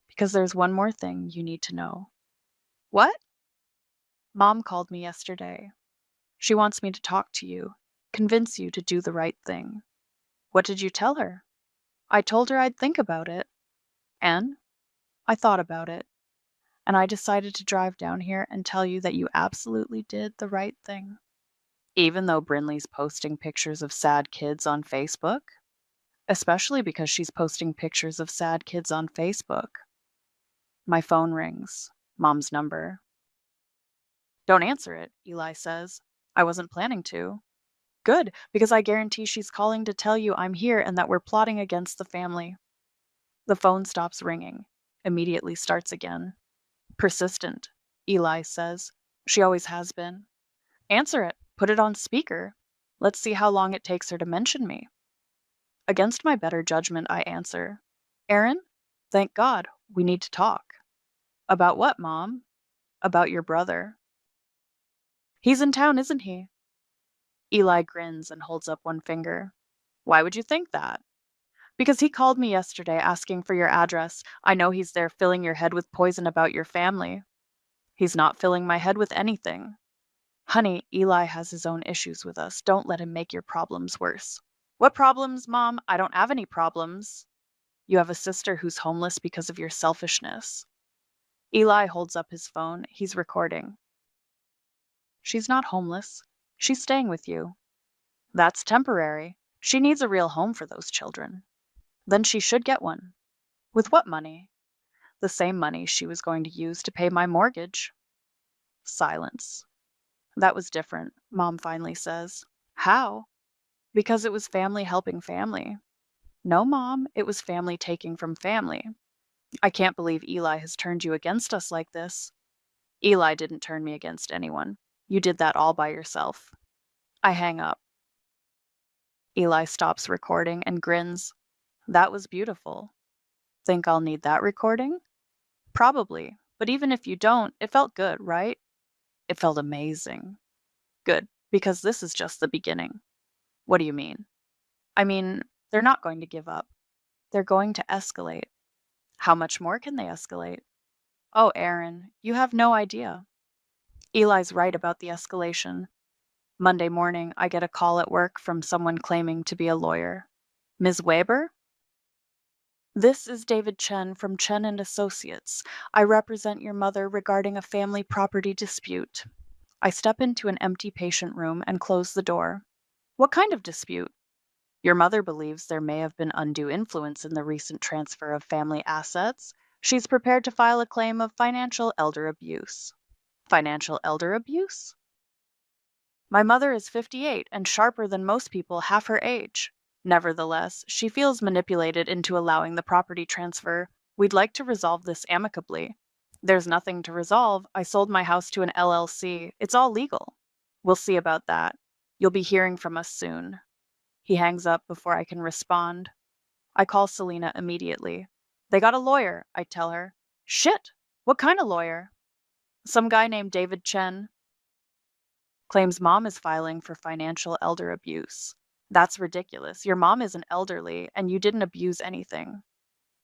A: Because there's one more thing you need to know. What? Mom called me yesterday. She wants me to talk to you, convince you to do the right thing. What did you tell her? I told her I'd think about it. And I thought about it. And I decided to drive down here and tell you that you absolutely did the right thing. Even though Brinley's posting pictures of sad kids on Facebook? Especially because she's posting pictures of sad kids on Facebook. My phone rings. Mom's number. Don't answer it, Eli says. I wasn't planning to. Good, because I guarantee she's calling to tell you I'm here and that we're plotting against the family. The phone stops ringing, immediately starts again. Persistent, Eli says. She always has been. Answer it. Put it on speaker. Let's see how long it takes her to mention me. Against my better judgment, I answer. Aaron? Thank God, we need to talk. About what, Mom? About your brother. He's in town, isn't he? Eli grins and holds up one finger. Why would you think that? Because he called me yesterday asking for your address. I know he's there filling your head with poison about your family. He's not filling my head with anything. Honey, Eli has his own issues with us. Don't let him make your problems worse. What problems, Mom? I don't have any problems. You have a sister who's homeless because of your selfishness. Eli holds up his phone. He's recording. She's not homeless. She's staying with you. That's temporary. She needs a real home for those children. Then she should get one. With what money? The same money she was going to use to pay my mortgage. Silence. That was different, Mom finally says. How? Because it was family helping family. No, Mom, it was family taking from family. I can't believe Eli has turned you against us like this. Eli didn't turn me against anyone. You did that all by yourself. I hang up. Eli stops recording and grins. That was beautiful. Think I'll need that recording? Probably, but even if you don't, it felt good, right? It felt amazing. Good, because this is just the beginning. What do you mean? I mean, they're not going to give up. They're going to escalate. How much more can they escalate? Oh, Aaron, you have no idea. Eli's right about the escalation. Monday morning, I get a call at work from someone claiming to be a lawyer. Ms. Weber? This is David Chen from Chen and Associates. I represent your mother regarding a family property dispute. I step into an empty patient room and close the door. What kind of dispute? Your mother believes there may have been undue influence in the recent transfer of family assets. She's prepared to file a claim of financial elder abuse. Financial elder abuse? My mother is 58 and sharper than most people half her age. Nevertheless, she feels manipulated into allowing the property transfer. We'd like to resolve this amicably. There's nothing to resolve. I sold my house to an LLC. It's all legal. We'll see about that. You'll be hearing from us soon. He hangs up before I can respond. I call Selena immediately. They got a lawyer, I tell her. Shit! What kind of lawyer? Some guy named David Chen claims mom is filing for financial elder abuse. That's ridiculous. Your mom isn't elderly and you didn't abuse anything.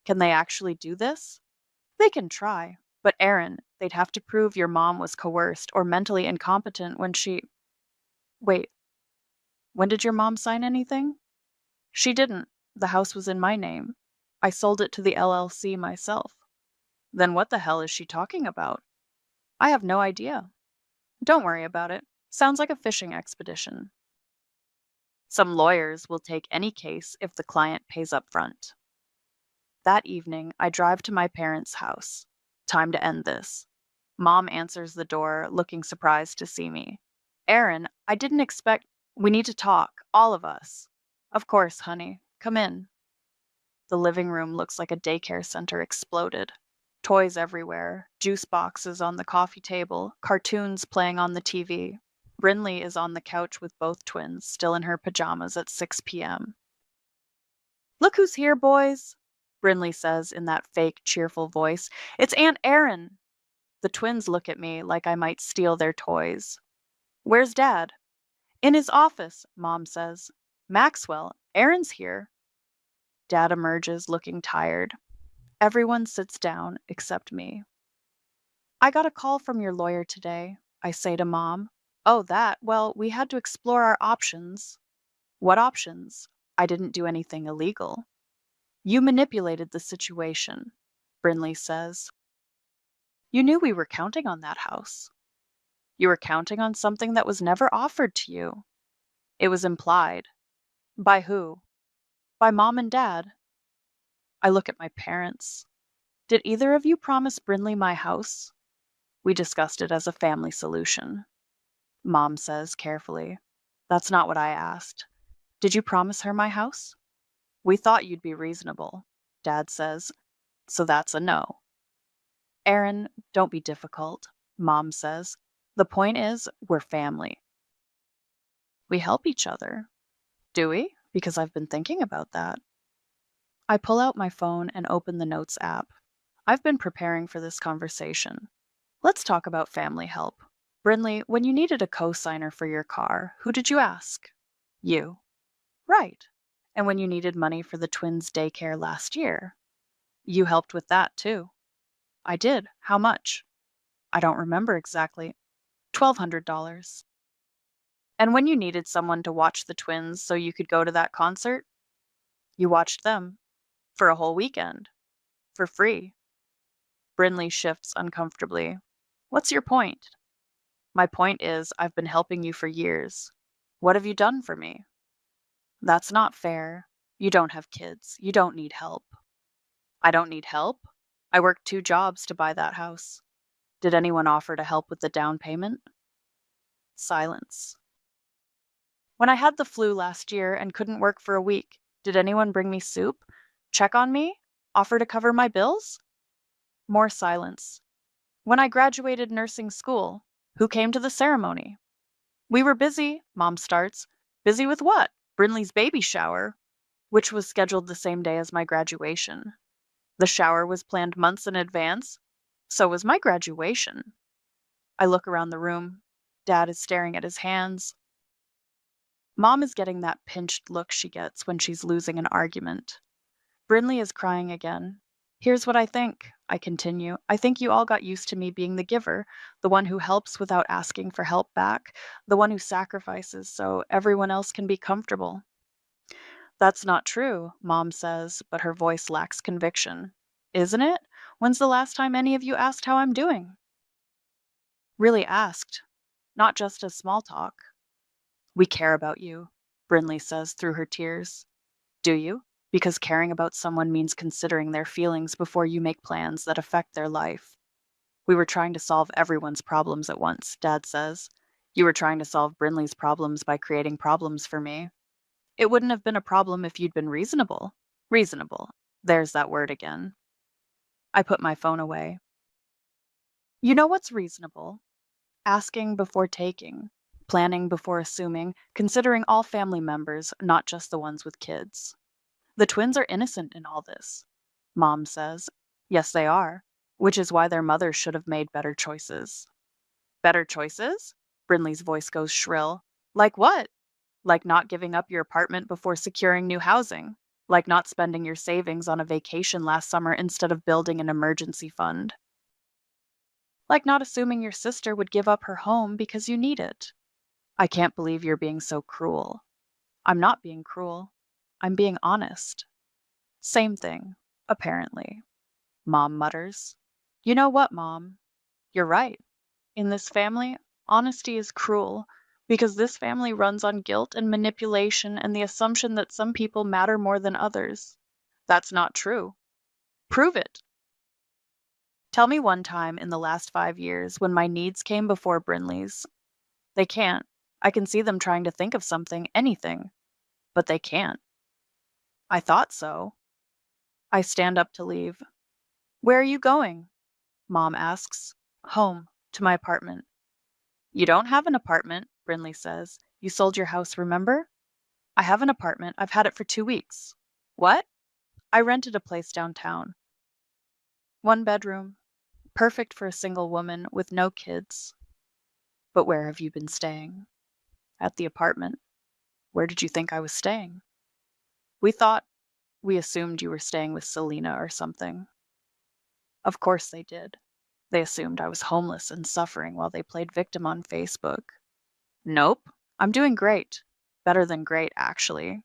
A: Can they actually do this? They can try. But Aaron, they'd have to prove your mom was coerced or mentally incompetent when she. Wait, when did your mom sign anything? She didn't. The house was in my name. I sold it to the LLC myself. Then what the hell is she talking about? I have no idea. Don't worry about it. Sounds like a fishing expedition. Some lawyers will take any case if the client pays up front. That evening, I drive to my parents' house. Time to end this. Mom answers the door, looking surprised to see me. Aaron, I didn't expect. We need to talk, all of us. Of course, honey. Come in. The living room looks like a daycare center exploded. Toys everywhere, juice boxes on the coffee table, cartoons playing on the TV. Brinley is on the couch with both twins, still in her pajamas at 6 p.m. Look who's here, boys, Brinley says in that fake, cheerful voice. It's Aunt Erin. The twins look at me like I might steal their toys. Where's Dad? In his office, Mom says. Maxwell, Erin's here. Dad emerges looking tired. Everyone sits down except me. I got a call from your lawyer today, I say to Mom. Oh, that? Well, we had to explore our options. What options? I didn't do anything illegal. You manipulated the situation, Brinley says. You knew we were counting on that house. You were counting on something that was never offered to you. It was implied. By who? By Mom and Dad. I look at my parents. Did either of you promise Brinley my house? We discussed it as a family solution. Mom says carefully. That's not what I asked. Did you promise her my house? We thought you'd be reasonable, Dad says. So that's a no. Aaron, don't be difficult, Mom says. The point is, we're family. We help each other. Do we? Because I've been thinking about that. I pull out my phone and open the Notes app. I've been preparing for this conversation. Let's talk about family help. Brinley, when you needed a co-signer for your car, who did you ask? You. Right. And when you needed money for the twins' daycare last year? You helped with that, too. I did. How much? I don't remember exactly. $1,200. And when you needed someone to watch the twins so you could go to that concert? You watched them. For a whole weekend. For free. Brinley shifts uncomfortably. What's your point? My point is, I've been helping you for years. What have you done for me? That's not fair. You don't have kids. You don't need help. I don't need help? I worked 2 jobs to buy that house. Did anyone offer to help with the down payment? Silence. When I had the flu last year and couldn't work for a week, did anyone bring me soup? Check on me? Offer to cover my bills? More silence. When I graduated nursing school, who came to the ceremony? We were busy, Mom starts. Busy with what? Brinley's baby shower, which was scheduled the same day as my graduation. The shower was planned months in advance. So was my graduation. I look around the room. Dad is staring at his hands. Mom is getting that pinched look she gets when she's losing an argument. Brinley is crying again. Here's what I think, I continue. I think you all got used to me being the giver, the one who helps without asking for help back, the one who sacrifices so everyone else can be comfortable. That's not true, Mom says, but her voice lacks conviction. Isn't it? When's the last time any of you asked how I'm doing? Really asked, not just as small talk. We care about you, Brinley says through her tears. Do you? Because caring about someone means considering their feelings before you make plans that affect their life. We were trying to solve everyone's problems at once, Dad says. You were trying to solve Brinley's problems by creating problems for me. It wouldn't have been a problem if you'd been reasonable. Reasonable. There's that word again. I put my phone away. You know what's reasonable? Asking before taking, planning before assuming, considering all family members, not just the ones with kids. The twins are innocent in all this. Mom says, yes, they are, which is why their mother should have made better choices. Better choices? Brinley's voice goes shrill. Like what? Like not giving up your apartment before securing new housing. Like not spending your savings on a vacation last summer instead of building an emergency fund. Like not assuming your sister would give up her home because you need it. I can't believe you're being so cruel. I'm not being cruel. I'm being honest. Same thing, apparently. Mom mutters. You know what, Mom? You're right. In this family, honesty is cruel because this family runs on guilt and manipulation and the assumption that some people matter more than others. That's not true. Prove it. Tell me one time in the last 5 years when my needs came before Brinley's. They can't. I can see them trying to think of something, anything, but they can't. I thought so. I stand up to leave. Where are you going? Mom asks. Home, to my apartment. You don't have an apartment, Brinley says. You sold your house, remember? I have an apartment. I've had it for 2 weeks. What? I rented a place downtown. 1 bedroom. Perfect for a single woman with no kids. But where have you been staying? At the apartment. Where did you think I was staying? We assumed you were staying with Selena or something. Of course they did. They assumed I was homeless and suffering while they played victim on Facebook. Nope. I'm doing great. Better than great, actually.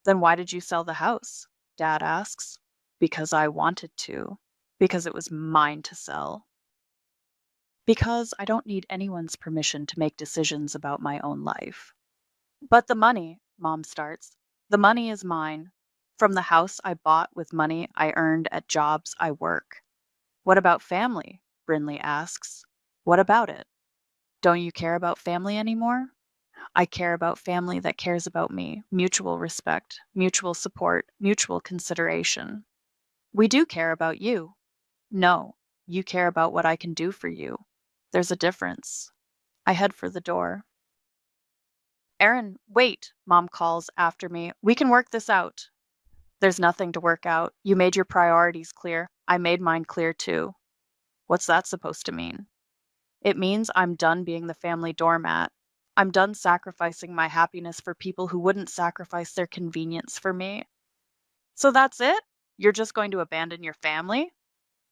A: Then why did you sell the house? Dad asks. Because I wanted to. Because it was mine to sell. Because I don't need anyone's permission to make decisions about my own life. But the money, Mom starts. The money is mine. From the house I bought with money I earned at jobs I work. What about family? Brinley asks. What about it? Don't you care about family anymore? I care about family that cares about me. Mutual respect, mutual support, mutual consideration. We do care about you. No, you care about what I can do for you. There's a difference. I head for the door. Erin, wait, Mom calls after me. We can work this out. There's nothing to work out. You made your priorities clear. I made mine clear too. What's that supposed to mean? It means I'm done being the family doormat. I'm done sacrificing my happiness for people who wouldn't sacrifice their convenience for me. So that's it? You're just going to abandon your family?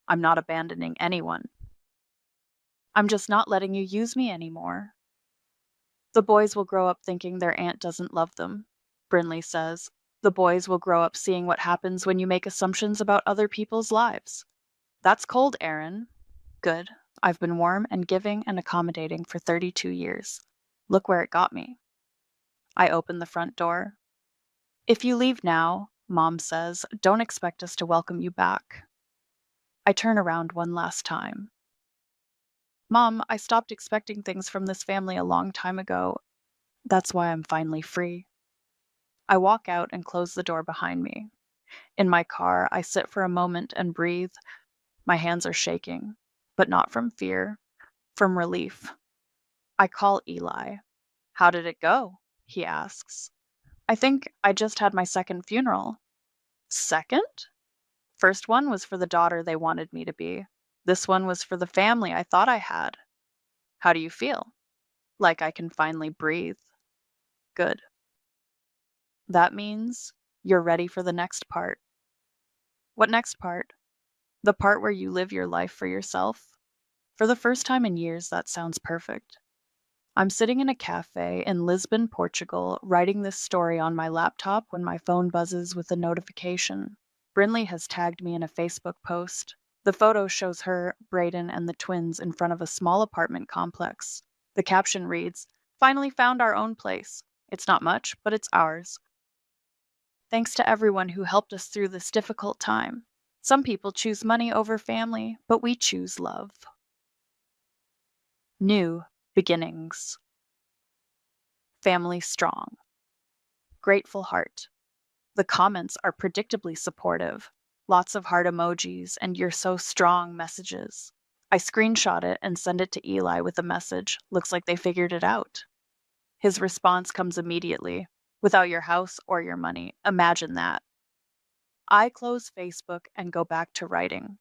A: I'm not abandoning anyone. I'm just not letting you use me anymore. The boys will grow up thinking their aunt doesn't love them, Brinley says. The boys will grow up seeing what happens when you make assumptions about other people's lives. That's cold, Erin. Good. I've been warm and giving and accommodating for 32 years. Look where it got me. I open the front door. If you leave now, Mom says, don't expect us to welcome you back. I turn around one last time. Mom, I stopped expecting things from this family a long time ago. That's why I'm finally free. I walk out and close the door behind me. In my car, I sit for a moment and breathe. My hands are shaking, but not from fear, from relief. I call Eli. How did it go? He asks. I think I just had my second funeral. Second? First one was for the daughter they wanted me to be. This one was for the family I thought I had. How do you feel? Like I can finally breathe. Good. That means you're ready for the next part. What next part? The part where you live your life for yourself? For the first time in years, that sounds perfect. I'm sitting in a cafe in Lisbon, Portugal, writing this story on my laptop when my phone buzzes with a notification. Brinley has tagged me in a Facebook post. The photo shows her, Brayden, and the twins in front of a small apartment complex. The caption reads, "Finally found our own place. It's not much, but it's ours. Thanks to everyone who helped us through this difficult time. Some people choose money over family, but we choose love." New beginnings. Family strong. Grateful heart. The comments are predictably supportive. Lots of heart emojis and "you're so strong" messages. I screenshot it and send it to Eli with a message. Looks like they figured it out. His response comes immediately. Without your house or your money. Imagine that. I close Facebook and go back to writing.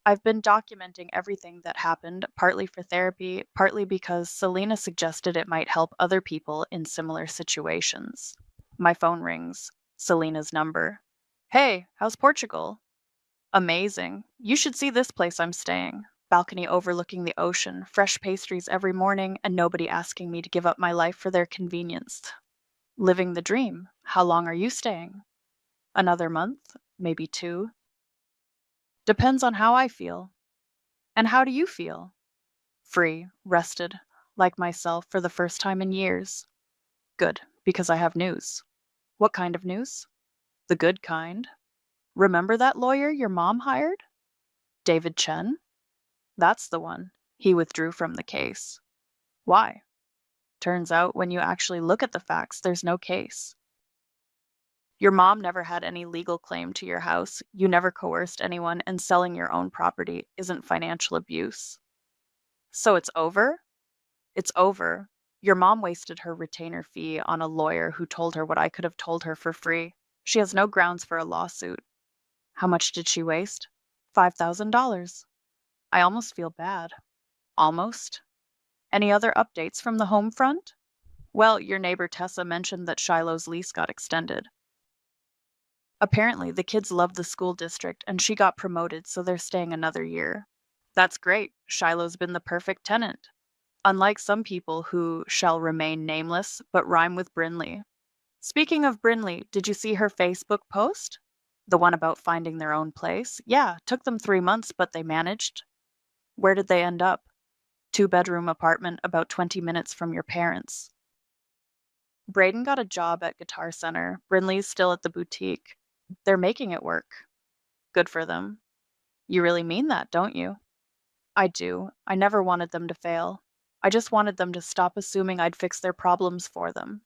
A: I've been documenting everything that happened, partly for therapy, partly because Selena suggested it might help other people in similar situations. My phone rings. Selena's number. Hey, how's Portugal? Amazing. You should see this place I'm staying. Balcony overlooking the ocean, fresh pastries every morning, and nobody asking me to give up my life for their convenience. Living the dream. How long are you staying? Another month? Maybe two? Depends on how I feel. And how do you feel? Free, rested, like myself for the first time in years. Good, because I have news. What kind of news? The good kind. Remember that lawyer your mom hired? David Chen? That's the one. He withdrew from the case. Why? Turns out when you actually look at the facts, there's no case. Your mom never had any legal claim to your house. You never coerced anyone, and selling your own property isn't financial abuse. So it's over? It's over. Your mom wasted her retainer fee on a lawyer who told her what I could have told her for free. She has no grounds for a lawsuit. How much did she waste? $5,000. I almost feel bad. Almost. Any other updates from the home front? Well, your neighbor Tessa mentioned that Shiloh's lease got extended. Apparently, the kids love the school district and she got promoted, so they're staying another year. That's great. Shiloh's been the perfect tenant. Unlike some people who shall remain nameless but rhyme with Brinley. Speaking of Brinley, did you see her Facebook post? The one about finding their own place? Yeah, took them 3 months, but they managed. Where did they end up? Two-bedroom apartment about 20 minutes from your parents. Braden got a job at Guitar Center. Brinley's still at the boutique. They're making it work. Good for them. You really mean that, don't you? I do. I never wanted them to fail. I just wanted them to stop assuming I'd fix their problems for them.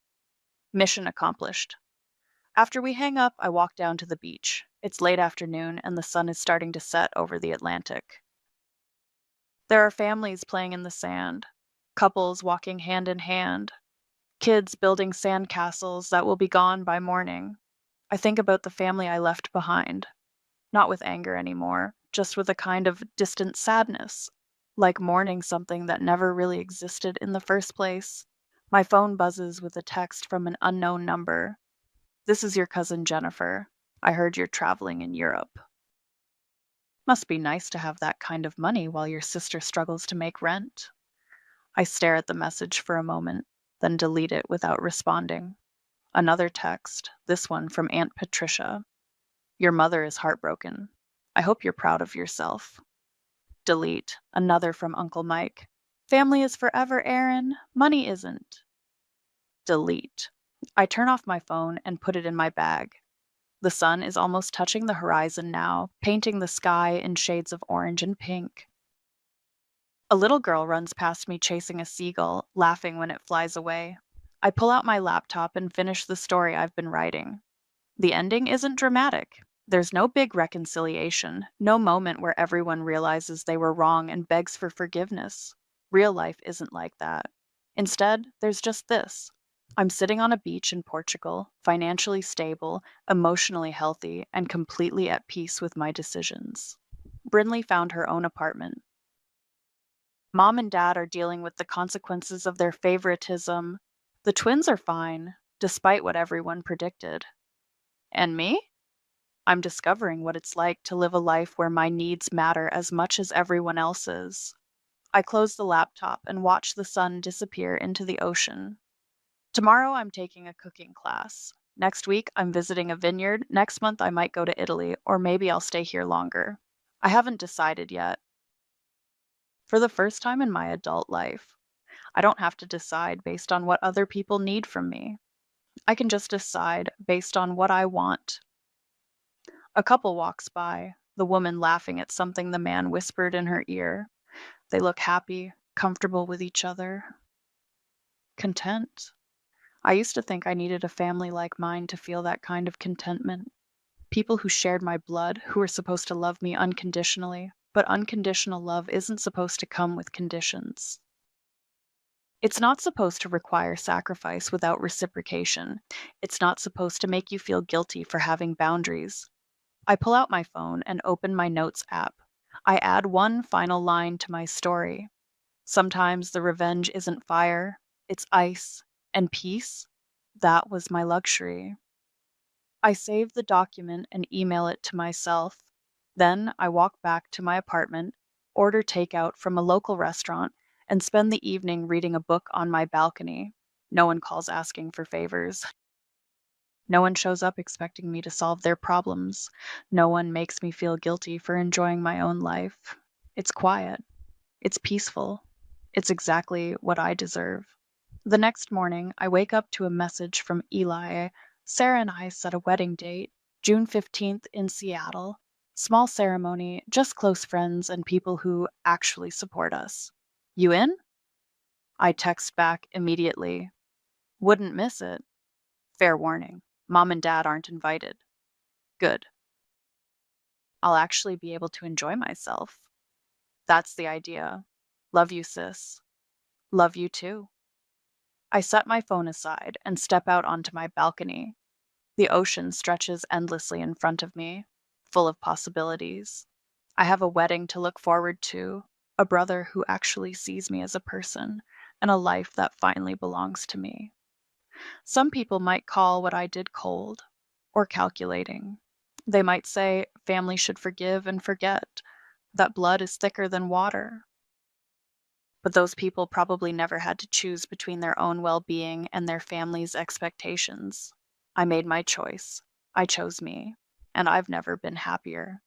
A: Mission accomplished. After we hang up, I walk down to the beach. It's late afternoon and the sun is starting to set over the Atlantic. There are families playing in the sand, couples walking hand in hand, kids building sand castles that will be gone by morning. I think about the family I left behind, not with anger anymore, just with a kind of distant sadness, like mourning something that never really existed in the first place. My phone buzzes with a text from an unknown number. This is your cousin Jennifer. I heard you're traveling in Europe. Must be nice to have that kind of money while your sister struggles to make rent. I stare at the message for a moment, then delete it without responding. Another text, this one from Aunt Patricia. Your mother is heartbroken. I hope you're proud of yourself. Delete. Another from Uncle Mike. Family is forever, Aaron. Money isn't. Delete. I turn off my phone and put it in my bag. The sun is almost touching the horizon now, painting the sky in shades of orange and pink. A little girl runs past me chasing a seagull, laughing when it flies away. I pull out my laptop and finish the story I've been writing. The ending isn't dramatic. There's no big reconciliation, no moment where everyone realizes they were wrong and begs for forgiveness. Real life isn't like that. Instead, there's just this. I'm sitting on a beach in Portugal, financially stable, emotionally healthy, and completely at peace with my decisions. Brinley found her own apartment. Mom and Dad are dealing with the consequences of their favoritism. The twins are fine, despite what everyone predicted. And me? I'm discovering what it's like to live a life where my needs matter as much as everyone else's. I close the laptop and watch the sun disappear into the ocean. Tomorrow I'm taking a cooking class. Next week I'm visiting a vineyard. Next month I might go to Italy, or maybe I'll stay here longer. I haven't decided yet. For the first time in my adult life, I don't have to decide based on what other people need from me. I can just decide based on what I want. A couple walks by, the woman laughing at something the man whispered in her ear. They look happy, comfortable with each other, content. I used to think I needed a family like mine to feel that kind of contentment. People who shared my blood, who were supposed to love me unconditionally, but unconditional love isn't supposed to come with conditions. It's not supposed to require sacrifice without reciprocation. It's not supposed to make you feel guilty for having boundaries. I pull out my phone and open my notes app. I add one final line to my story. Sometimes the revenge isn't fire, it's ice. And peace? That was my luxury. I save the document and email it to myself. Then I walk back to my apartment, order takeout from a local restaurant, and spend the evening reading a book on my balcony. No one calls asking for favors. No one shows up expecting me to solve their problems. No one makes me feel guilty for enjoying my own life. It's quiet. It's peaceful. It's exactly what I deserve. The next morning, I wake up to a message from Eli. Sarah and I set a wedding date, June 15th in Seattle. Small ceremony, just close friends and people who actually support us. You in? I text back immediately. Wouldn't miss it. Fair warning. Mom and Dad aren't invited. Good. I'll actually be able to enjoy myself. That's the idea. Love you, sis. Love you too. I set my phone aside and step out onto my balcony. The ocean stretches endlessly in front of me, full of possibilities. I have a wedding to look forward to, a brother who actually sees me as a person, and a life that finally belongs to me. Some people might call what I did cold or calculating. They might say family should forgive and forget, that blood is thicker than water. But those people probably never had to choose between their own well being and their family's expectations. I made my choice. I chose me, and I've never been happier.